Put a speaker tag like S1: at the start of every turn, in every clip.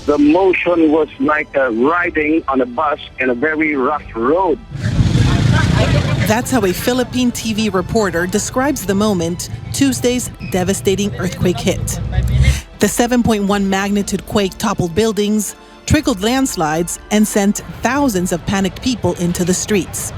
S1: The motion was like riding on a bus in a very rough road.
S2: That's how a Philippine TV reporter describes the moment Tuesday's devastating earthquake hit. The 7.1 magnitude quake toppled buildings, triggered landslides, and sent thousands of panicked people into the streets.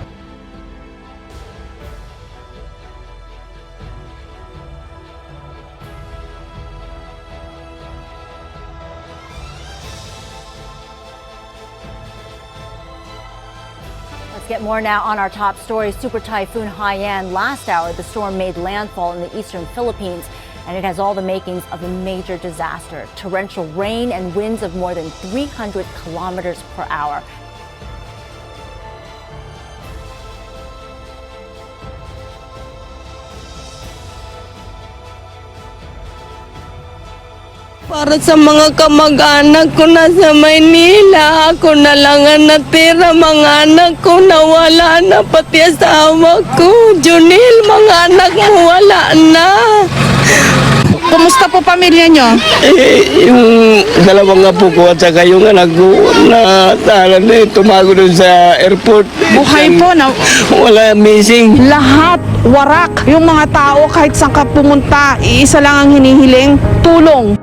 S3: Let's get more now on our top story. Super Typhoon Haiyan. Last hour, the storm made landfall in the eastern Philippines, and it has all the makings of a major disaster. Torrential rain and winds of more than 300 kilometers per hour.
S4: Para sa mga kamag-anak ko na sa Maynila, ako na lang ang natira. Mga anak ko nawala na, pati asawa ko. Junil, mga anak mo wala na.
S5: Kumusta po pamilya nyo?
S4: Yung dalawang apo ko at saka yung anak ko na tumago doon sa airport.
S5: Buhay po na
S4: Wala, missing.
S5: lahat, warak. Yung mga tao kahit saan ka pumunta, iisa lang ang hinihiling, tulong.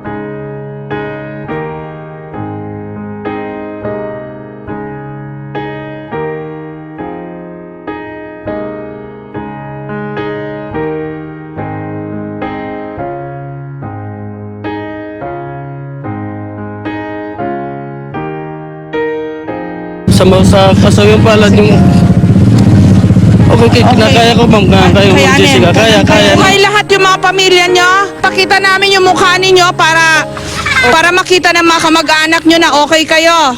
S4: Sa kasawang palad yung... Okay, kinakaya ko, ma'am. Kaya mo, Jessica. Kaya.
S5: Buhay lahat yung mga pamilya nyo. Pakita namin yung mukha ninyo para makita ng mga kamag-anak nyo na okay kayo.